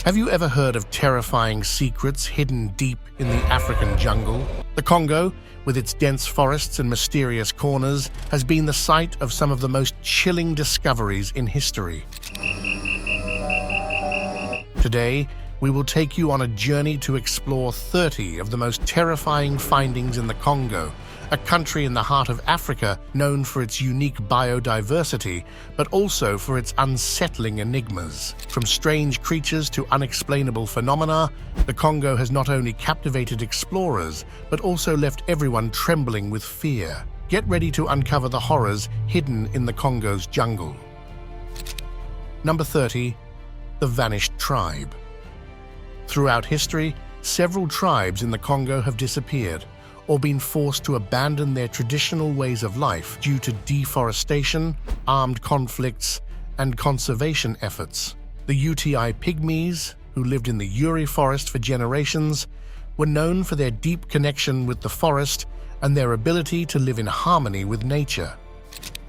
Have you ever heard of terrifying secrets hidden deep in the African jungle? The Congo, with its dense forests and mysterious corners, has been the site of some of the most chilling discoveries in history. Today, we will take you on a journey to explore 30 of the most terrifying findings in the Congo, a country in the heart of Africa known for its unique biodiversity, but also for its unsettling enigmas. From strange creatures to unexplainable phenomena, the Congo has not only captivated explorers, but also left everyone trembling with fear. Get ready to uncover the horrors hidden in the Congo's jungle. Number 30. The Vanished Tribe. Throughout history, several tribes in the Congo have disappeared or been forced to abandon their traditional ways of life due to deforestation, armed conflicts, and conservation efforts. The UTI Pygmies, who lived in the Uri forest for generations, were known for their deep connection with the forest and their ability to live in harmony with nature.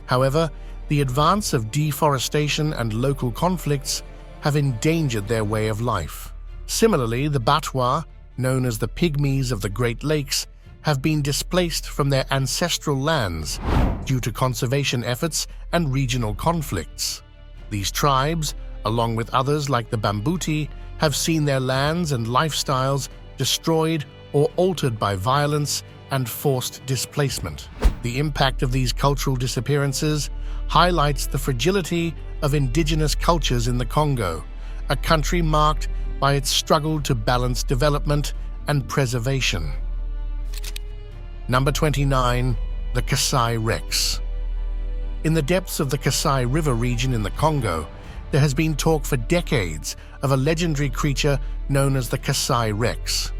However, the advance of deforestation and local conflicts have endangered their way of life. Similarly, the Batwa, known as the Pygmies of the Great Lakes, have been displaced from their ancestral lands due to conservation efforts and regional conflicts. These tribes, along with others like the Bambuti, have seen their lands and lifestyles destroyed or altered by violence and forced displacement. The impact of these cultural disappearances highlights the fragility of indigenous cultures in the Congo, a country marked by its struggle to balance development and preservation. Number 29. The Kasai Rex. In the depths of the Kasai River region in the Congo, there has been talk for decades of a legendary creature known as the Kasai Rex.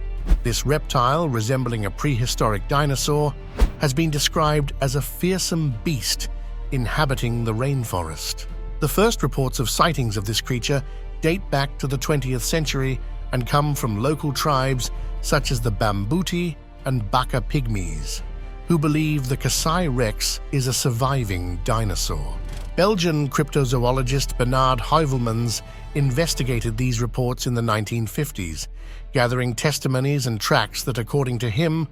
This reptile, resembling a prehistoric dinosaur, has been described as a fearsome beast inhabiting the rainforest. The first reports of sightings of this creature date back to the 20th century and come from local tribes such as the Bambuti and Baka Pygmies, who believe the Kasai Rex is a surviving dinosaur. Belgian cryptozoologist Bernard Heuvelmans investigated these reports in the 1950s, gathering testimonies and tracks that, according to him,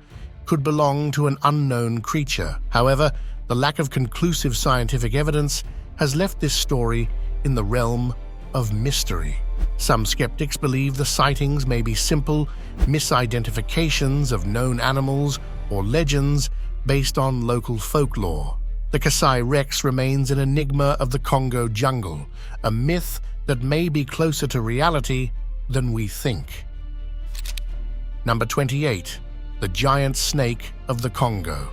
could belong to an unknown creature. However, the lack of conclusive scientific evidence has left this story in the realm of mystery. Some skeptics believe the sightings may be simple misidentifications of known animals or legends based on local folklore. The Kasai Rex remains an enigma of the Congo jungle, a myth that may be closer to reality than we think. Number 28. The Giant Snake of the Congo.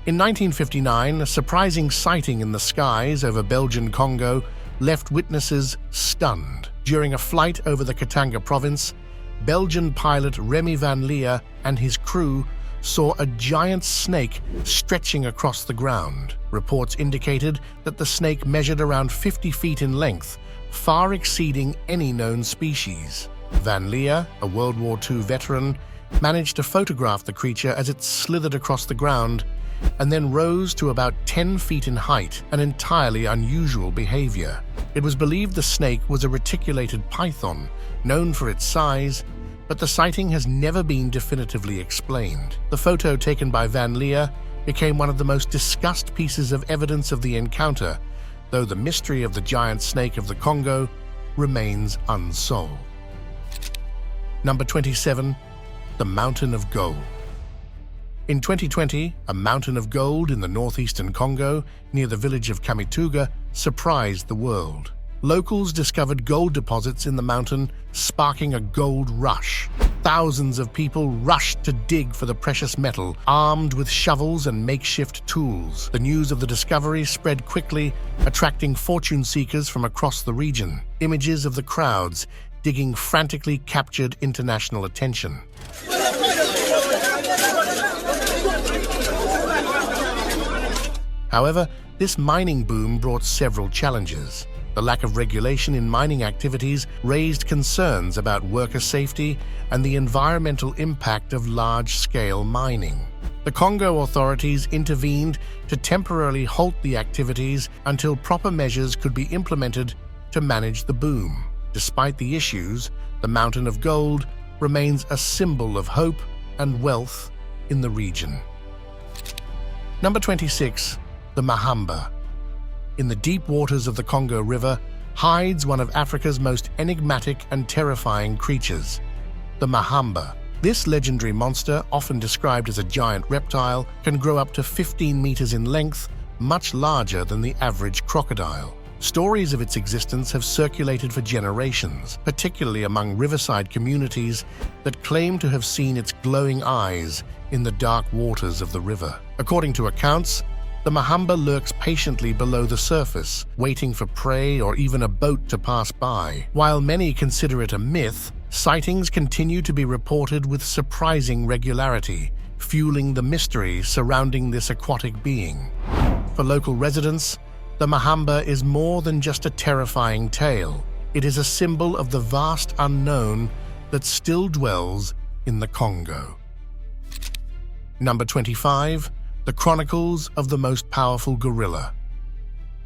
In 1959, a surprising sighting in the skies over Belgian Congo left witnesses stunned. During a flight over the Katanga province, Belgian pilot Remy van Leer and his crew saw a giant snake stretching across the ground. Reports indicated that the snake measured around 50 feet in length, far exceeding any known species. Van Leer, a World War II veteran, managed to photograph the creature as it slithered across the ground and then rose to about 10 feet in height, an entirely unusual behavior. It was believed the snake was a reticulated python, known for its size, but the sighting has never been definitively explained. The photo taken by Van Leer became one of the most discussed pieces of evidence of the encounter, though the mystery of the giant snake of the Congo remains unsolved. Number 27. The Mountain of Gold. In 2020, a mountain of gold in the northeastern Congo, near the village of Kamituga, surprised the world. Locals discovered gold deposits in the mountain, sparking a gold rush. Thousands of people rushed to dig for the precious metal, armed with shovels and makeshift tools. The news of the discovery spread quickly, attracting fortune seekers from across the region. Images of the crowds digging frantically captured international attention. However, this mining boom brought several challenges. The lack of regulation in mining activities raised concerns about worker safety and the environmental impact of large-scale mining. The Congo authorities intervened to temporarily halt the activities until proper measures could be implemented to manage the boom. Despite the issues, the Mountain of Gold remains a symbol of hope and wealth in the region. Number 26. The Mahamba. In the deep waters of the Congo River hides one of Africa's most enigmatic and terrifying creatures, the Mahamba. This legendary monster, often described as a giant reptile, can grow up to 15 meters in length, much larger than the average crocodile. Stories of its existence have circulated for generations, particularly among riverside communities that claim to have seen its glowing eyes in the dark waters of the river. According to accounts, the Mahamba lurks patiently below the surface, waiting for prey or even a boat to pass by. While many consider it a myth, sightings continue to be reported with surprising regularity, fueling the mystery surrounding this aquatic being. For local residents, the Mahamba is more than just a terrifying tale. It is a symbol of the vast unknown that still dwells in the Congo. Number 25. The Chronicles of the Most Powerful Gorilla.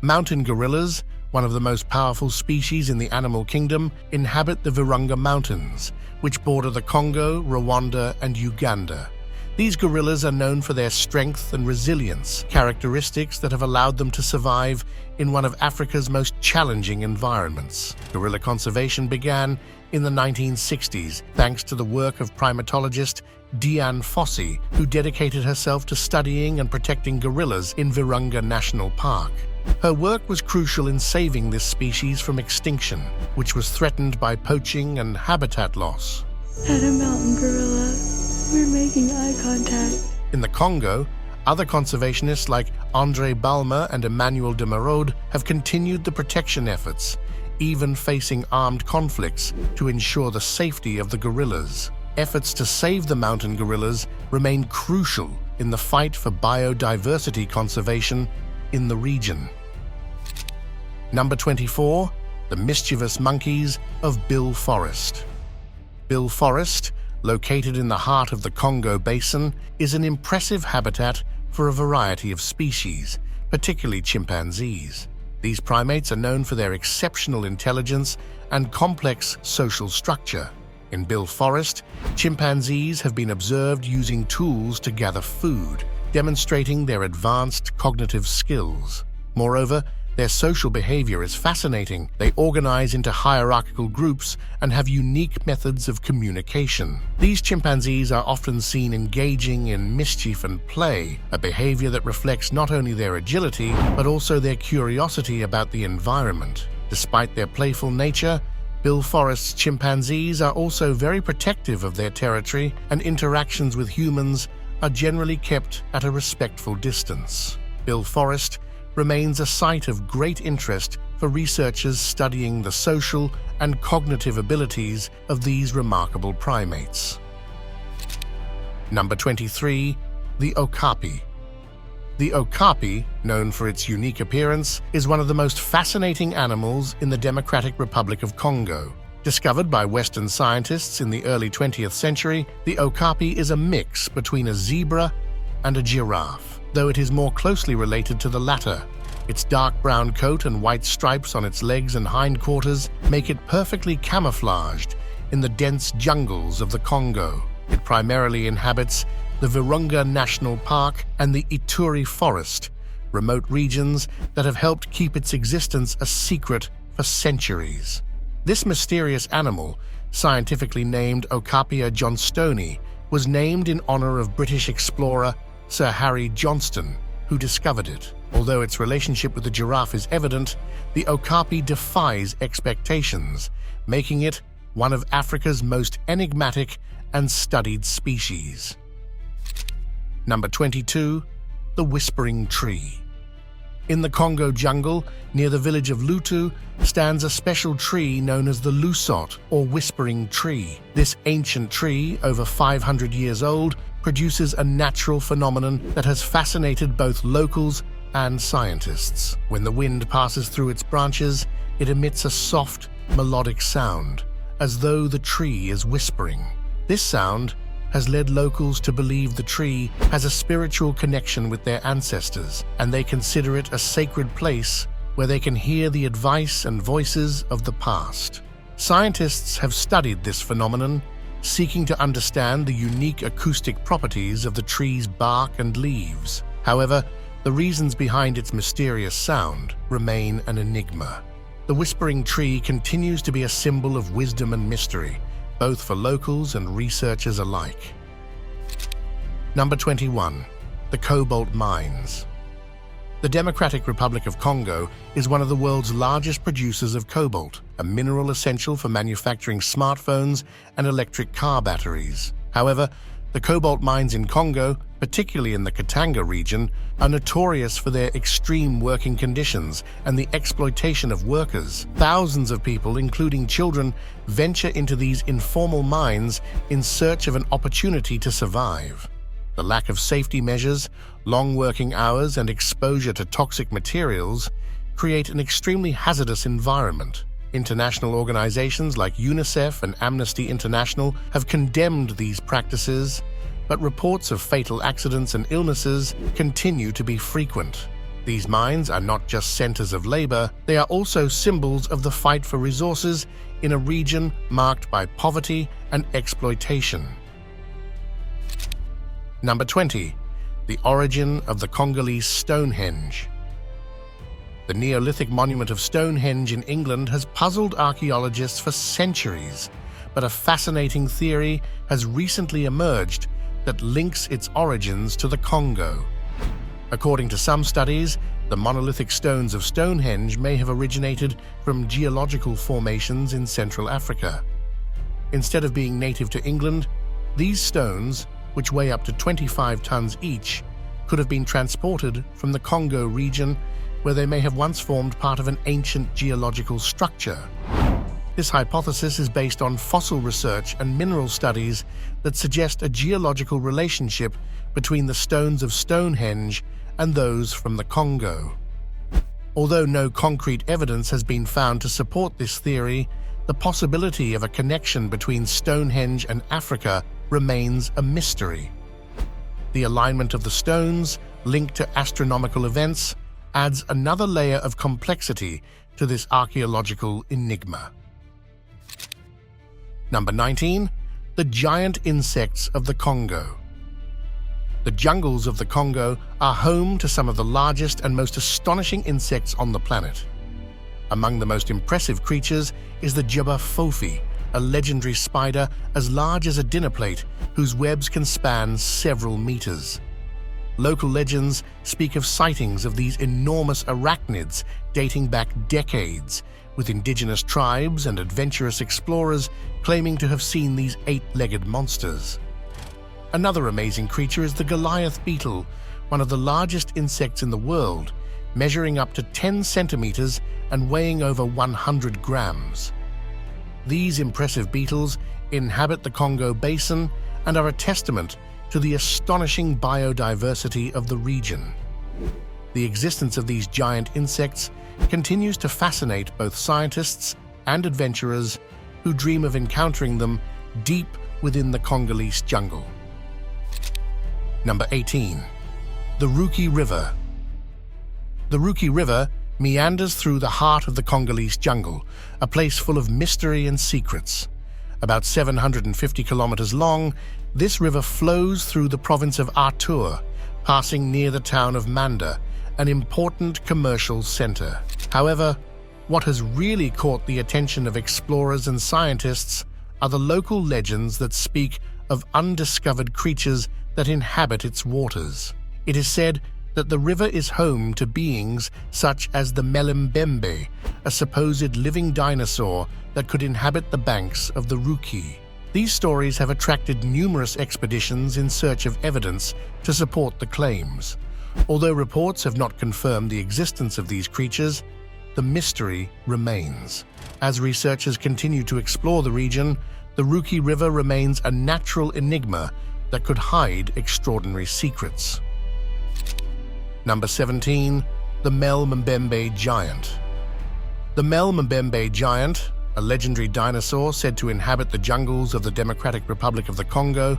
Mountain gorillas, one of the most powerful species in the animal kingdom, inhabit the Virunga Mountains, which border the Congo, Rwanda, and Uganda. These gorillas are known for their strength and resilience, characteristics that have allowed them to survive in one of Africa's most challenging environments. Gorilla conservation began in the 1960s thanks to the work of primatologist Dian Fossey, who dedicated herself to studying and protecting gorillas in Virunga National Park. Her work was crucial in saving this species from extinction, which was threatened by poaching and habitat loss. At a mountain gorilla, we're making eye contact. In the Congo, other conservationists like André Balmer and Emmanuel de Merode have continued the protection efforts, even facing armed conflicts to ensure the safety of the gorillas. Efforts to save the mountain gorillas remain crucial in the fight for biodiversity conservation in the region. Number 24. The Mischievous Monkeys of Bill Forest. Bill Forest, located in the heart of the Congo Basin, is an impressive habitat for a variety of species, particularly chimpanzees. These primates are known for their exceptional intelligence and complex social structure. In Bill Forest, chimpanzees have been observed using tools to gather food, demonstrating their advanced cognitive skills. Moreover, their social behavior is fascinating. They organize into hierarchical groups and have unique methods of communication. These chimpanzees are often seen engaging in mischief and play, a behavior that reflects not only their agility, but also their curiosity about the environment. Despite their playful nature, Bill Forest's chimpanzees are also very protective of their territory, and interactions with humans are generally kept at a respectful distance. Bill Forest remains a site of great interest for researchers studying the social and cognitive abilities of these remarkable primates. Number 23. The Okapi. The okapi, known for its unique appearance, is one of the most fascinating animals in the Democratic Republic of Congo. Discovered by Western scientists in the early 20th century, the okapi is a mix between a zebra and a giraffe, though it is more closely related to the latter. Its dark brown coat and white stripes on its legs and hindquarters make it perfectly camouflaged in the dense jungles of the Congo. It primarily inhabits the Virunga National Park and the Ituri Forest, remote regions that have helped keep its existence a secret for centuries. This mysterious animal, scientifically named Okapia johnstoni, was named in honor of British explorer Sir Harry Johnston, who discovered it. Although its relationship with the giraffe is evident, the okapi defies expectations, making it one of Africa's most enigmatic and studied species. Number 22. The Whispering Tree. In the Congo jungle, near the village of Lutu, stands a special tree known as the lusot, or whispering tree. This ancient tree, over 500 years old, produces a natural phenomenon that has fascinated both locals and scientists. When the wind passes through its branches, it emits a soft, melodic sound, as though the tree is whispering. This sound has led locals to believe the tree has a spiritual connection with their ancestors, and they consider it a sacred place where they can hear the advice and voices of the past. Scientists have studied this phenomenon, seeking to understand the unique acoustic properties of the tree's bark and leaves. However, the reasons behind its mysterious sound remain an enigma. The whispering tree continues to be a symbol of wisdom and mystery, both for locals and researchers alike. Number 21. The cobalt mines. The Democratic Republic of Congo is one of the world's largest producers of cobalt, a mineral essential for manufacturing smartphones and electric car batteries. However, the cobalt mines in Congo, particularly in the Katanga region, are notorious for their extreme working conditions and the exploitation of workers. Thousands of people, including children, venture into these informal mines in search of an opportunity to survive. The lack of safety measures, long working hours, and exposure to toxic materials create an extremely hazardous environment. International organizations like UNICEF and Amnesty International have condemned these practices, but reports of fatal accidents and illnesses continue to be frequent. These mines are not just centers of labor, they are also symbols of the fight for resources in a region marked by poverty and exploitation. Number 20. The origin of the Congolese Stonehenge. The Neolithic monument of Stonehenge in England has puzzled archaeologists for centuries, but a fascinating theory has recently emerged that links its origins to the Congo. According to some studies, the monolithic stones of Stonehenge may have originated from geological formations in Central Africa. Instead of being native to England, these stones, which weigh up to 25 tons each, could have been transported from the Congo region, where they may have once formed part of an ancient geological structure. This hypothesis is based on fossil research and mineral studies that suggest a geological relationship between the stones of Stonehenge and those from the Congo. Although no concrete evidence has been found to support this theory, the possibility of a connection between Stonehenge and Africa remains a mystery. The alignment of the stones, linked to astronomical events, adds another layer of complexity to this archaeological enigma. Number 19. The giant insects of the Congo. The jungles of the Congo are home to some of the largest and most astonishing insects on the planet. Among the most impressive creatures is the Jubba fofi, a legendary spider as large as a dinner plate whose webs can span several meters. Local legends speak of sightings of these enormous arachnids dating back decades, with indigenous tribes and adventurous explorers claiming to have seen these eight-legged monsters. Another amazing creature is the Goliath beetle, one of the largest insects in the world, measuring up to 10 centimeters and weighing over 100 grams. These impressive beetles inhabit the Congo basin and are a testament to the astonishing biodiversity of the region. The existence of these giant insects continues to fascinate both scientists and adventurers who dream of encountering them deep within the Congolese jungle. Number 18. The Ruki River. The Ruki River meanders through the heart of the Congolese jungle, a place full of mystery and secrets. About 750 kilometers long, this river flows through the province of Artur, passing near the town of Manda, an important commercial center. However, what has really caught the attention of explorers and scientists are the local legends that speak of undiscovered creatures that inhabit its waters. It is said that the river is home to beings such as the Melembembe, a supposed living dinosaur that could inhabit the banks of the Ruki. These stories have attracted numerous expeditions in search of evidence to support the claims. Although reports have not confirmed the existence of these creatures, the mystery remains. As researchers continue to explore the region, the Ruki River remains a natural enigma that could hide extraordinary secrets. Number 17. The Melembembe Giant. The Melembembe Giant, a legendary dinosaur said to inhabit the jungles of the Democratic Republic of the Congo,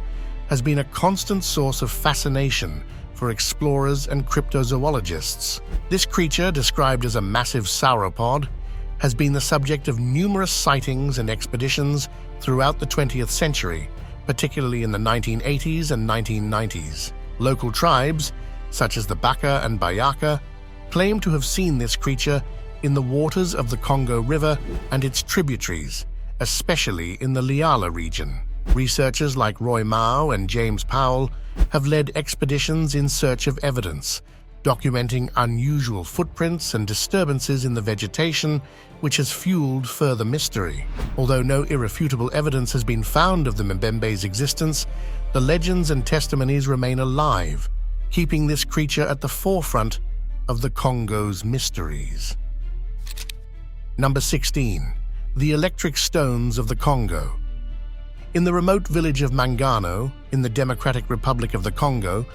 has been a constant source of fascination for explorers and cryptozoologists. This creature, described as a massive sauropod, has been the subject of numerous sightings and expeditions throughout the 20th century, particularly in the 1980s and 1990s. Local tribes, such as the Baka and Bayaka, claim to have seen this creature in the waters of the Congo River and its tributaries, especially in the Liala region. Researchers like Roy Mao and James Powell have led expeditions in search of evidence, documenting unusual footprints and disturbances in the vegetation, which has fueled further mystery. Although no irrefutable evidence has been found of the Mbembe's existence, the legends and testimonies remain alive, keeping this creature at the forefront of the Congo's mysteries. Number 16. The Electric Stones of the Congo. In the remote village of Mangano, in the Democratic Republic of the Congo,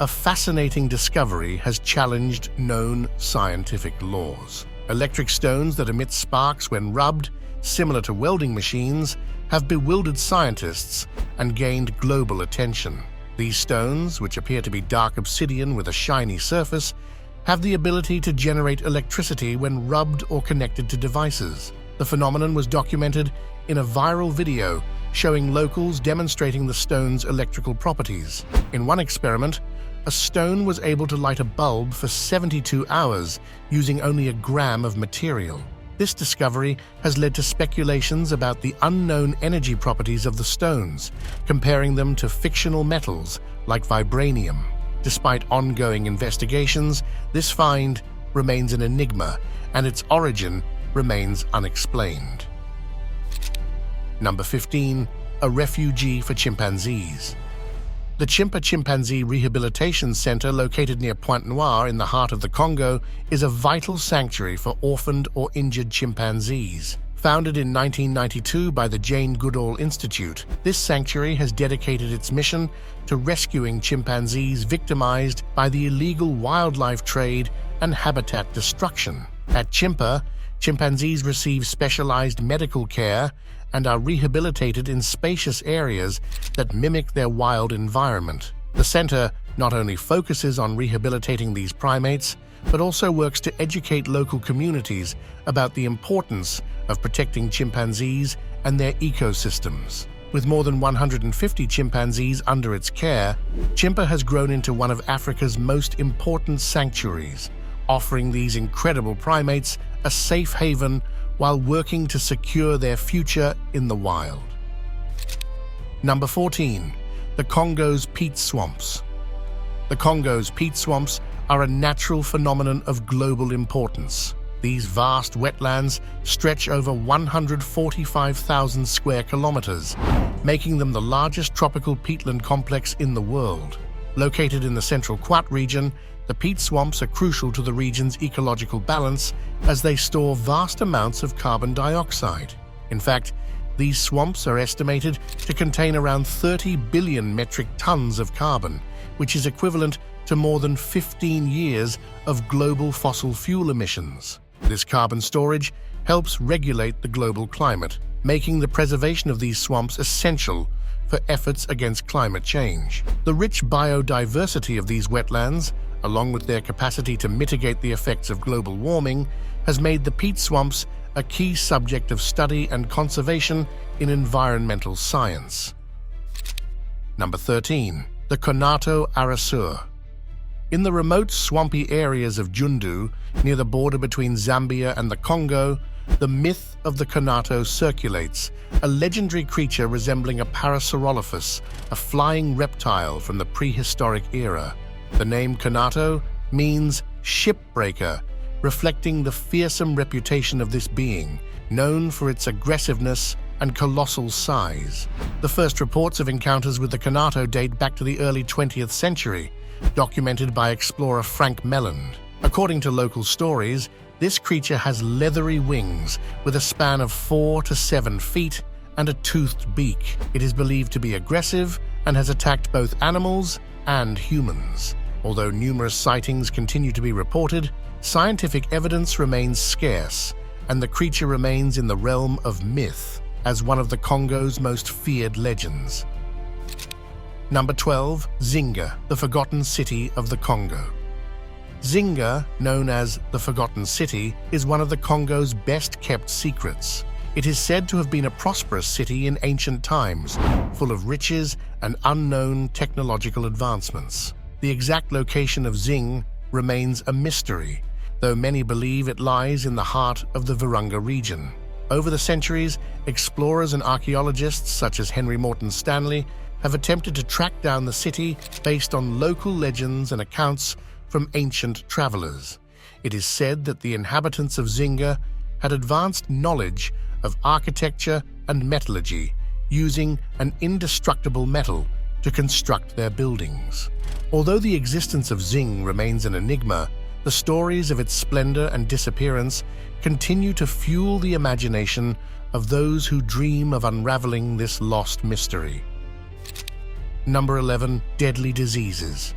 a fascinating discovery has challenged known scientific laws. Electric stones that emit sparks when rubbed, similar to welding machines, have bewildered scientists and gained global attention. These stones, which appear to be dark obsidian with a shiny surface, have the ability to generate electricity when rubbed or connected to devices. The phenomenon was documented in a viral video showing locals demonstrating the stone's electrical properties. In one experiment, a stone was able to light a bulb for 72 hours using only a gram of material. This discovery has led to speculations about the unknown energy properties of the stones, comparing them to fictional metals like vibranium. Despite ongoing investigations, this find remains an enigma, and its origin remains unexplained. Number 15. A refugee for chimpanzees. The Chimpa Chimpanzee Rehabilitation Center, located near Pointe Noire in the heart of the Congo, is a vital sanctuary for orphaned or injured chimpanzees. Founded in 1992 by the Jane Goodall Institute, this sanctuary has dedicated its mission to rescuing chimpanzees victimized by the illegal wildlife trade and habitat destruction. At Chimpa, chimpanzees receive specialized medical care and are rehabilitated in spacious areas that mimic their wild environment. The center not only focuses on rehabilitating these primates, but also works to educate local communities about the importance of protecting chimpanzees and their ecosystems. With more than 150 chimpanzees under its care, Chimpa has grown into one of Africa's most important sanctuaries, offering these incredible primates a safe haven while working to secure their future in the wild. Number 14. The Congo's peat swamps. The Congo's peat swamps are a natural phenomenon of global importance. These vast wetlands stretch over 145,000 square kilometers, making them the largest tropical peatland complex in the world. Located in the Central Quat region, the peat swamps are crucial to the region's ecological balance as they store vast amounts of carbon dioxide. In fact, these swamps are estimated to contain around 30 billion metric tons of carbon, which is equivalent to more than 15 years of global fossil fuel emissions. This carbon storage helps regulate the global climate, making the preservation of these swamps essential for efforts against climate change. The rich biodiversity of these wetlands, along with their capacity to mitigate the effects of global warming, has made the peat swamps a key subject of study and conservation in environmental science. Number 13. The Konato Arasur. In the remote swampy areas of Jundu, near the border between Zambia and the Congo, the myth of the Konato circulates, a legendary creature resembling a Parasaurolophus, a flying reptile from the prehistoric era. The name Konato means shipbreaker, reflecting the fearsome reputation of this being, known for its aggressiveness and colossal size. The first reports of encounters with the Konato date back to the early 20th century, documented by explorer Frank Melland. According to local stories, this creature has leathery wings with a span of 4 to 7 feet and a toothed beak. It is believed to be aggressive and has attacked both animals and humans. Although numerous sightings continue to be reported, scientific evidence remains scarce, and the creature remains in the realm of myth as one of the Congo's most feared legends. Number 12. Zinga, the forgotten city of the Congo. Zinga, known as the Forgotten City, is one of the Congo's best-kept secrets. It is said to have been a prosperous city in ancient times, full of riches and unknown technological advancements. The exact location of Zing remains a mystery, though many believe it lies in the heart of the Virunga region. Over the centuries, explorers and archaeologists such as Henry Morton Stanley have attempted to track down the city based on local legends and accounts from ancient travelers. It is said that the inhabitants of Zinga had advanced knowledge of architecture and metallurgy, using an indestructible metal to construct their buildings. Although the existence of Zing remains an enigma, the stories of its splendor and disappearance continue to fuel the imagination of those who dream of unraveling this lost mystery. Number 11. Deadly diseases.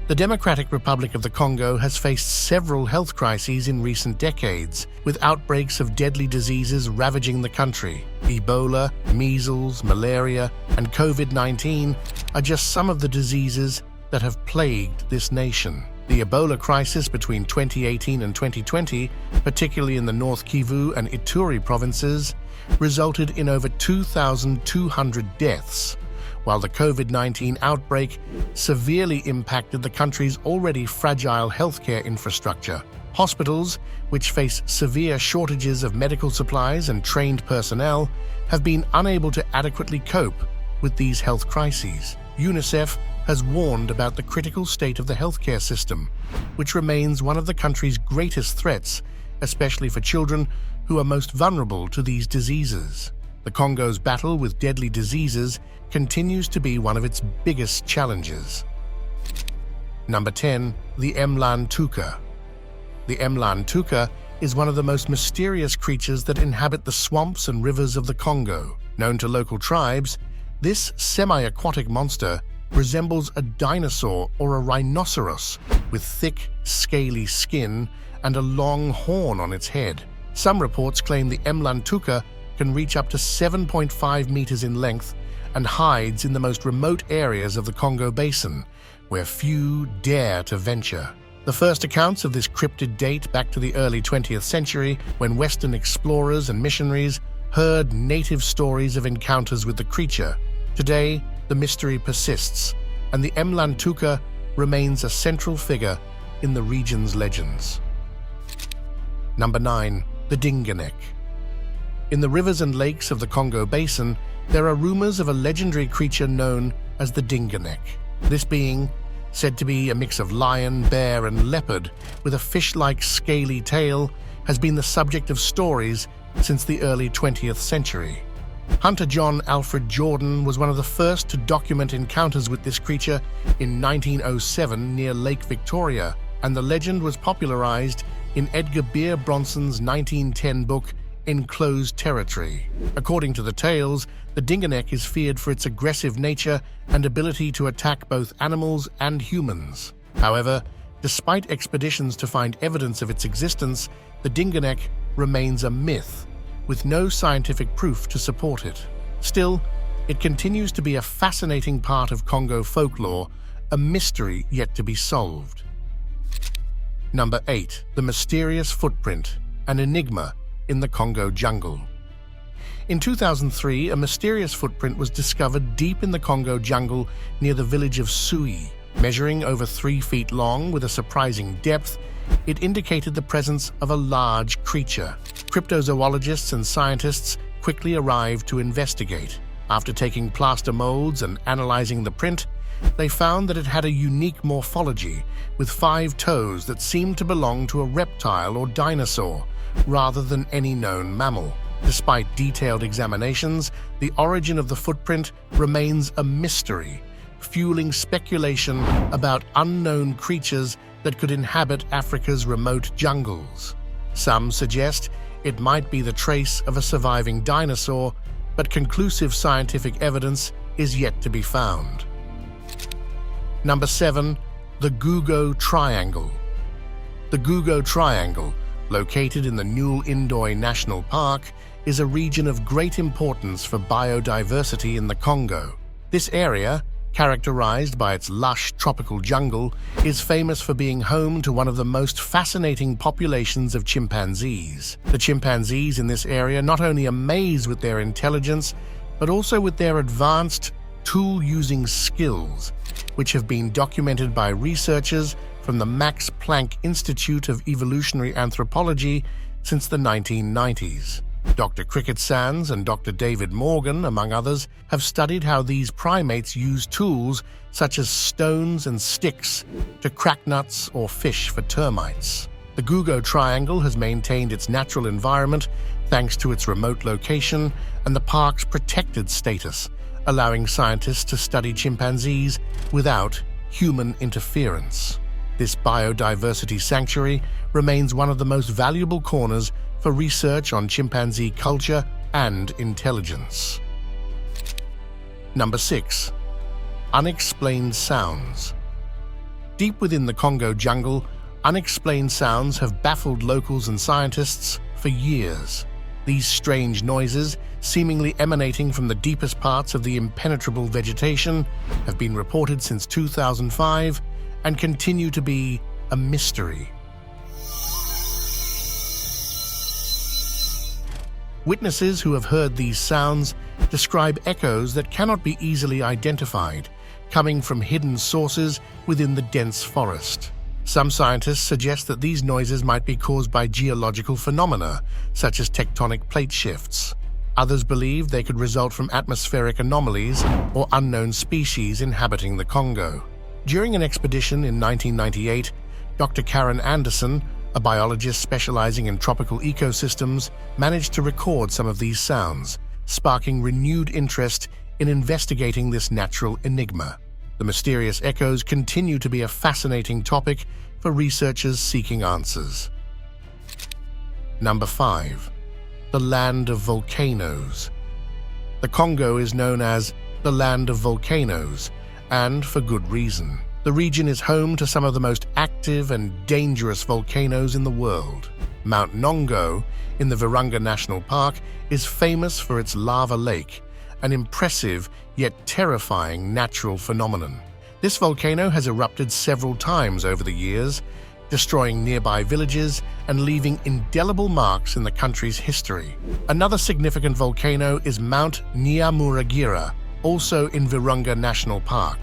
The Democratic Republic of the Congo has faced several health crises in recent decades, with outbreaks of deadly diseases ravaging the country. Ebola, measles, malaria, and COVID-19 are just some of the diseases that have plagued this nation. The Ebola crisis between 2018 and 2020, particularly in the North Kivu and Ituri provinces, resulted in over 2,200 deaths, while the COVID-19 outbreak severely impacted the country's already fragile healthcare infrastructure. Hospitals, which face severe shortages of medical supplies and trained personnel, have been unable to adequately cope with these health crises. UNICEF has warned about the critical state of the healthcare system, which remains one of the country's greatest threats, especially for children who are most vulnerable to these diseases. The Congo's battle with deadly diseases continues to be one of its biggest challenges. Number 10. The Mlantuka. The Mlantuka is one of the most mysterious creatures that inhabit the swamps and rivers of the Congo. Known to local tribes, this semi-aquatic monster resembles a dinosaur or a rhinoceros with thick, scaly skin and a long horn on its head. Some reports claim the Mlantuka can reach up to 7.5 meters in length and hides in the most remote areas of the Congo Basin, where few dare to venture. The first accounts of this cryptid date back to the early 20th century, when Western explorers and missionaries heard native stories of encounters with the creature. Today, the mystery persists, and the Mlantuka remains a central figure in the region's legends. Number 9. The Dinganek. In the rivers and lakes of the Congo Basin, there are rumors of a legendary creature known as the Dinganek. This being, said to be a mix of lion, bear, and leopard with a fish-like scaly tail, has been the subject of stories since the early 20th century. Hunter John Alfred Jordan was one of the first to document encounters with this creature in 1907 near Lake Victoria, and the legend was popularized in Edgar Beer Bronson's 1910 book Enclosed Territory. According to the tales, the Dinganek is feared for its aggressive nature and ability to attack both animals and humans. However, despite expeditions to find evidence of its existence, the Dinganek remains a myth, with no scientific proof to support it. Still, it continues to be a fascinating part of Congo folklore, a mystery yet to be solved. Number 8. The Mysterious Footprint, an enigma in the Congo jungle. In 2003, a mysterious footprint was discovered deep in the Congo jungle near the village of Sui. Measuring over 3 feet long with a surprising depth, it indicated the presence of a large creature. Cryptozoologists and scientists quickly arrived to investigate. After taking plaster molds and analyzing the print, they found that it had a unique morphology with 5 toes that seemed to belong to a reptile or dinosaur, rather than any known mammal. Despite detailed examinations, the origin of the footprint remains a mystery, fueling speculation about unknown creatures that could inhabit Africa's remote jungles. Some suggest it might be the trace of a surviving dinosaur, but conclusive scientific evidence is yet to be found. Number 7. The Gugo Triangle. The Gugo Triangle, located in the Nul-Indoy National Park, is a region of great importance for biodiversity in the Congo. This area, characterized by its lush tropical jungle, is famous for being home to one of the most fascinating populations of chimpanzees. The chimpanzees in this area not only amaze with their intelligence, but also with their advanced tool-using skills, which have been documented by researchers from the Max Planck Institute of Evolutionary Anthropology since the 1990s. Dr. Cricket Sands and Dr. David Morgan, among others, have studied how these primates use tools such as stones and sticks to crack nuts or fish for termites. The Congo Triangle has maintained its natural environment thanks to its remote location and the park's protected status, allowing scientists to study chimpanzees without human interference. This biodiversity sanctuary remains one of the most valuable corners for research on chimpanzee culture and intelligence. Number 6. Unexplained sounds. Deep within the Congo jungle, unexplained sounds have baffled locals and scientists for years. These strange noises, seemingly emanating from the deepest parts of the impenetrable vegetation, have been reported since 2005 and continue to be a mystery. Witnesses who have heard these sounds describe echoes that cannot be easily identified, coming from hidden sources within the dense forest. Some scientists suggest that these noises might be caused by geological phenomena, such as tectonic plate shifts. Others believe they could result from atmospheric anomalies or unknown species inhabiting the Congo. During an expedition in 1998, Dr. Karen Anderson, a biologist specializing in tropical ecosystems, managed to record some of these sounds, sparking renewed interest in investigating this natural enigma. The mysterious echoes continue to be a fascinating topic for researchers seeking answers. Number 5. The land of volcanoes. The Congo is known as the land of volcanoes, and for good reason. The region is home to some of the most active and dangerous volcanoes in the world. Mount Nongo, in the Virunga National Park, is famous for its lava lake, an impressive yet terrifying natural phenomenon. This volcano has erupted several times over the years, destroying nearby villages and leaving indelible marks in the country's history. Another significant volcano is Mount Nyamuragira, also in Virunga National Park.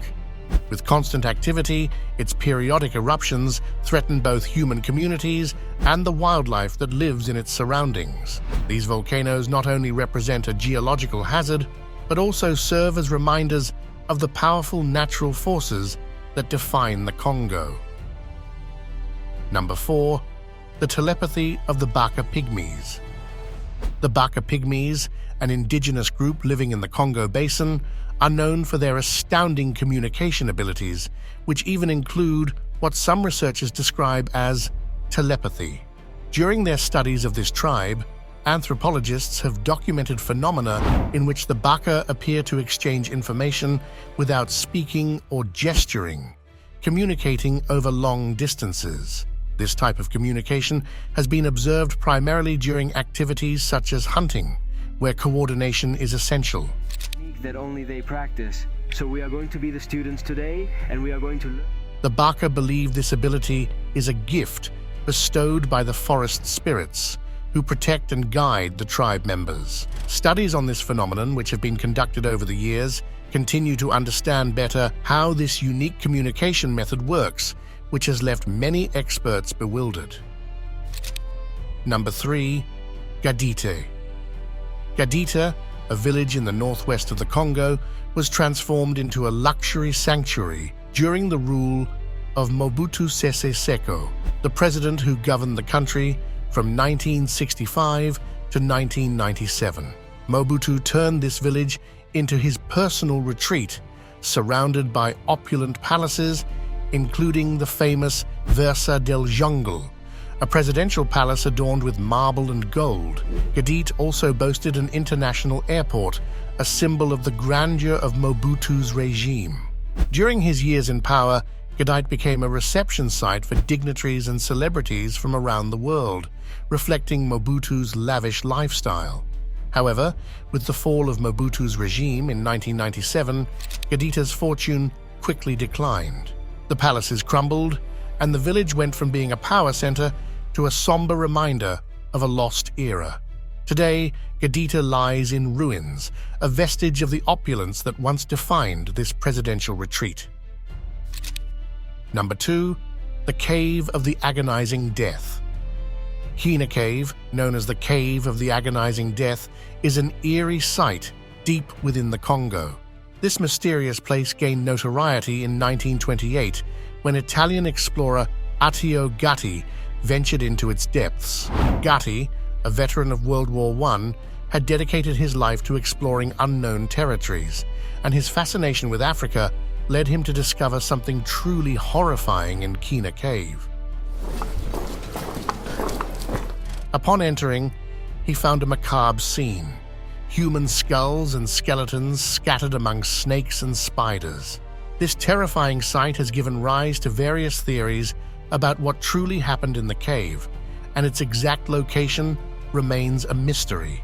With constant activity, its periodic eruptions threaten both human communities and the wildlife that lives in its surroundings. These volcanoes not only represent a geological hazard, but also serve as reminders of the powerful natural forces that define the Congo. Number 4. The telepathy of the Baka Pygmies. The Baka Pygmies, an indigenous group living in the Congo Basin, are known for their astounding communication abilities, which even include what some researchers describe as telepathy. During their studies of this tribe, anthropologists have documented phenomena in which the Baka appear to exchange information without speaking or gesturing, communicating over long distances. This type of communication has been observed primarily during activities such as hunting, where coordination is essential. That only they practice. So we are going to be the students today, and we are going to learn. The Baka believe this ability is a gift bestowed by the forest spirits, who protect and guide the tribe members. Studies on this phenomenon, which have been conducted over the years, continue to understand better how this unique communication method works, which has left many experts bewildered. Number 3. Gadite. Gadite, a village in the northwest of the Congo, was transformed into a luxury sanctuary during the rule of Mobutu Sese Seko, the president who governed the country from 1965 to 1997. Mobutu turned this village into his personal retreat, surrounded by opulent palaces, including the famous Versa del Jungle, a presidential palace adorned with marble and gold. Gadite also boasted an international airport, a symbol of the grandeur of Mobutu's regime. During his years in power, Gadite became a reception site for dignitaries and celebrities from around the world, reflecting Mobutu's lavish lifestyle. However, with the fall of Mobutu's regime in 1997, Gadita's fortune quickly declined. The palaces crumbled, and the village went from being a power center to a somber reminder of a lost era. Today, Gadita lies in ruins, a vestige of the opulence that once defined this presidential retreat. Number 2. The Cave of the Agonizing Death. Kina Cave, known as the Cave of the Agonizing Death, is an eerie site deep within the Congo. This mysterious place gained notoriety in 1928 when Italian explorer Attio Gatti ventured into its depths. Gatti, a veteran of World War I, had dedicated his life to exploring unknown territories, and his fascination with Africa led him to discover something truly horrifying in Kina Cave. Upon entering, he found a macabre scene: human skulls and skeletons scattered among snakes and spiders. This terrifying sight has given rise to various theories about what truly happened in the cave, and its exact location remains a mystery.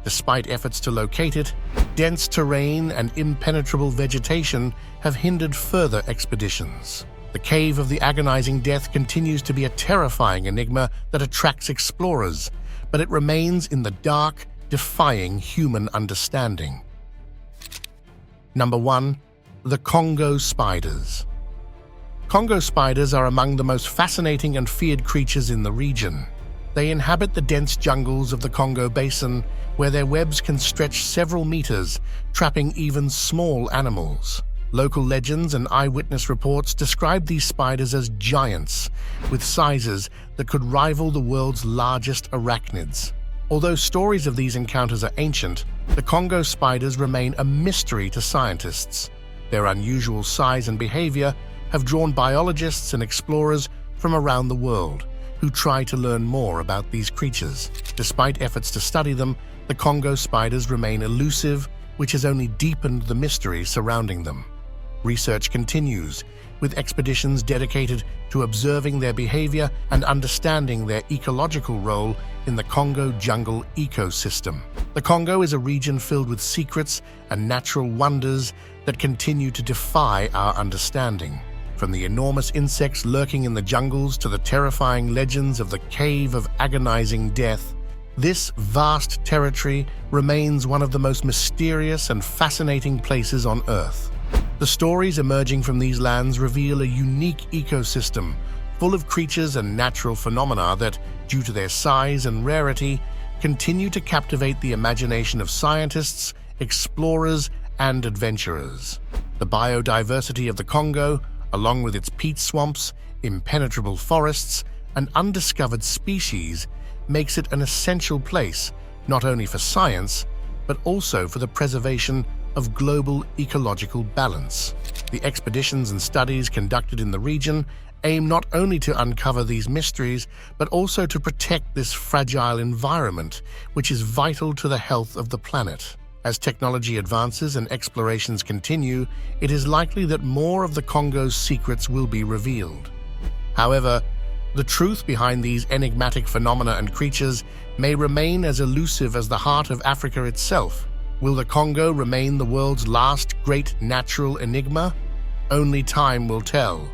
Despite efforts to locate it, dense terrain and impenetrable vegetation have hindered further expeditions. The Cave of the Agonizing Death continues to be a terrifying enigma that attracts explorers, but it remains in the dark, defying human understanding. Number 1. The Congo spiders. Congo spiders are among the most fascinating and feared creatures in the region. They inhabit the dense jungles of the Congo Basin, where their webs can stretch several meters, trapping even small animals. Local legends and eyewitness reports describe these spiders as giants, with sizes that could rival the world's largest arachnids. Although stories of these encounters are ancient, the Congo spiders remain a mystery to scientists. Their unusual size and behavior have drawn biologists and explorers from around the world who try to learn more about these creatures. Despite efforts to study them, the Congo spiders remain elusive, which has only deepened the mystery surrounding them. Research continues, with expeditions dedicated to observing their behavior and understanding their ecological role in the Congo jungle ecosystem. The Congo is a region filled with secrets and natural wonders that continue to defy our understanding. From the enormous insects lurking in the jungles to the terrifying legends of the Cave of Agonizing Death, this vast territory remains one of the most mysterious and fascinating places on Earth. The stories emerging from these lands reveal a unique ecosystem full of creatures and natural phenomena that, due to their size and rarity, continue to captivate the imagination of scientists, explorers, and adventurers. The biodiversity of the Congo, along with its peat swamps, impenetrable forests, and undiscovered species, makes it an essential place not only for science, but also for the preservation of global ecological balance. The expeditions and studies conducted in the region aim not only to uncover these mysteries, but also to protect this fragile environment, which is vital to the health of the planet. As technology advances and explorations continue, it is likely that more of the Congo's secrets will be revealed. However, the truth behind these enigmatic phenomena and creatures may remain as elusive as the heart of Africa itself. Will the Congo remain the world's last great natural enigma? Only time will tell.